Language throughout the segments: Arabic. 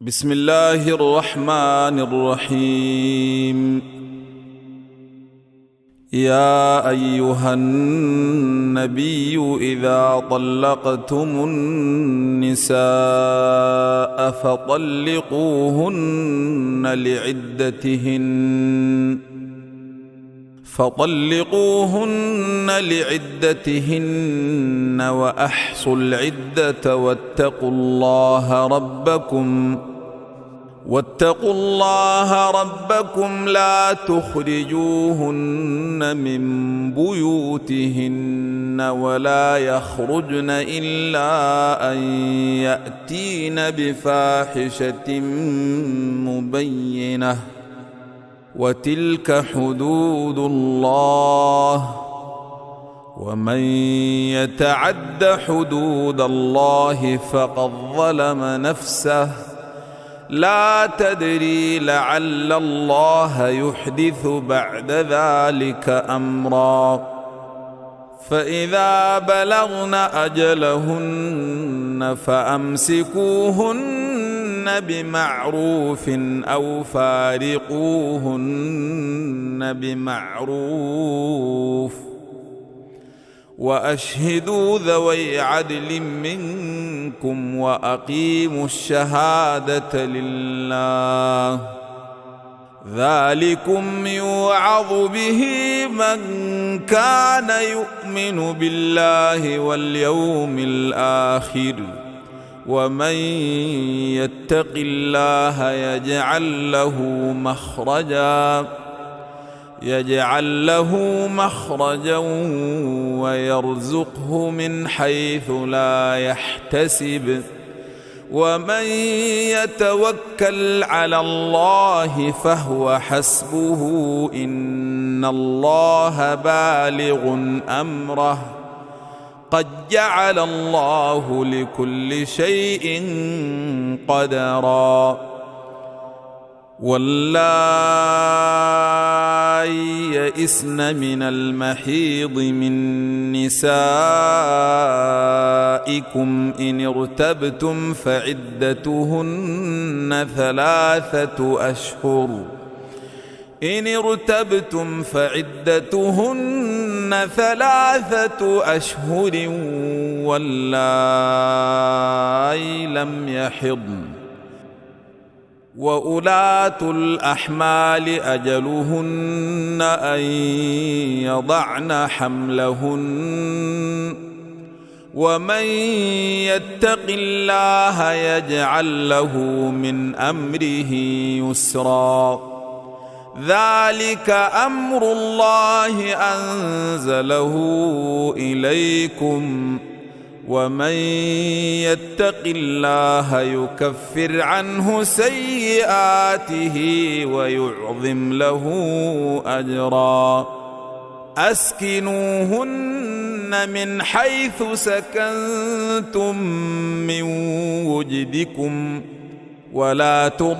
بسم الله الرحمن الرحيم. يا أيها النبي إذا طلقتم النساء فطلقوهن لعدتهن وأحصوا العدة واتقوا الله ربكم لا تخرجوهن من بيوتهن ولا يخرجن إلا أن يأتين بفاحشة مبينة وتلك حدود الله ومن يتعد حدود الله فقد ظلم نفسه لا تدري لعل الله يحدث بعد ذلك أمرا. فإذا بلغن أجلهن فأمسكوهن بمعروف أو فارقوهن بمعروف وأشهدوا ذوي عدل منكم وأقيموا الشهادة لله ذلكم يوعظ به من كان يؤمن بالله واليوم الآخر ومن يتق الله يجعل له مخرجا ويرزقه من حيث لا يحتسب ومن يتوكل على الله فهو حسبه إن الله بالغ أمره قد جعل الله لكل شيء قدرا. واللائي يئسن من المحيض من نسائكم إن ارتبتم فعدتهن ثلاثة أشهر واللائي لم يحضن وأولاة الأحمال أجلهن أن يضعن حملهن ومن يتق الله يجعل له من أمره يسرا. ذلك أمر الله أنزله إليكم ومن يتق الله يكفر عنه سيئاته ويعظم له أجرا. أسكنوهن من حيث سكنتم من وجدكم ولا تضاروهن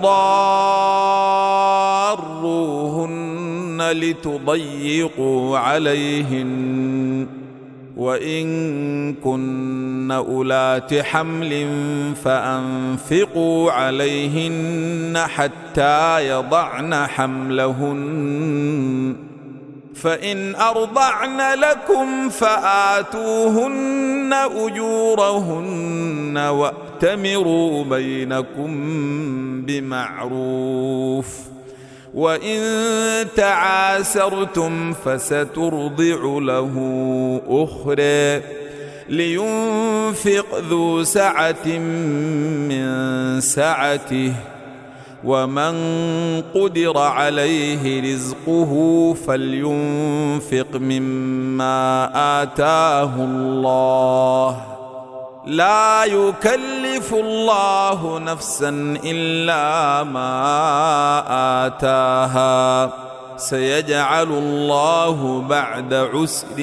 لتضيقوا عليهن وإن كن أولات حمل فأنفقوا عليهن حتى يضعن حملهن فإن أرضعن لكم فآتوهن أجورهن وأتمروا بينكم بمعروف وإن تعاسرتم فسترضع له أخرى لينفق ذو سعة من سعته ومن قدر عليه رزقه فلينفق مما آتاه الله لا يكلف الله نفسا إلا ما آتاها سيجعل الله بعد عسر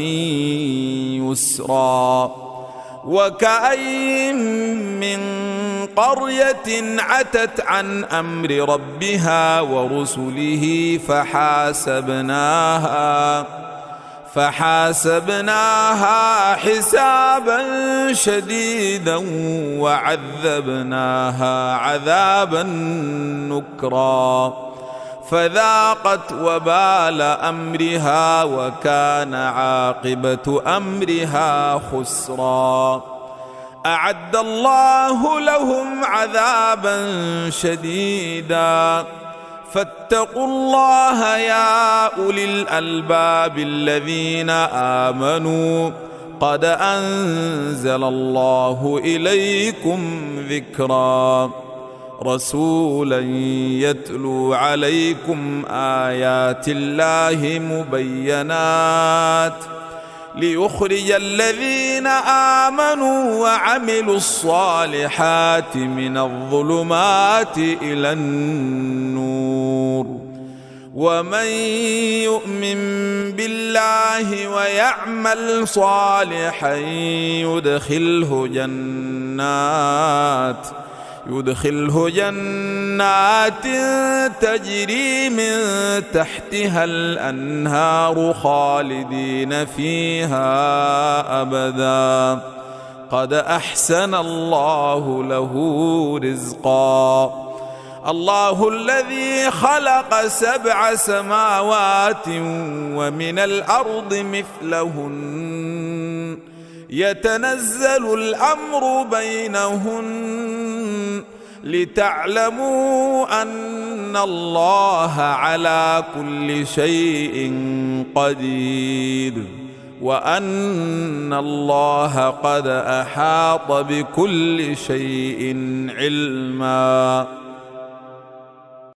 يسرا. وكأين من قرية عتت عن أمر ربها ورسله فحاسبناها حسابا شديدا وعذبناها عذابا نكرا فذاقت وبال أمرها وكان عاقبة أمرها خسرا أعد الله لهم عذابا شديدا فاتقوا الله يا أولي الألباب الذين آمنوا قد أنزل الله إليكم ذكرا رسولا يتلو عليكم آيات الله مبينات ليخرج الذين آمنوا وعملوا الصالحات من الظلمات إلى النور ومن يؤمن بالله ويعمل صالحا يدخله جنات تجري من تحتها الأنهار خالدين فيها أبدا قد أحسن الله له رزقا الله الذي خلق 7 سماوات ومن الأرض مثلهن يتنزل الأمر بينهن لتعلموا أن الله على كل شيء قدير وأن الله قد أحاط بكل شيء علما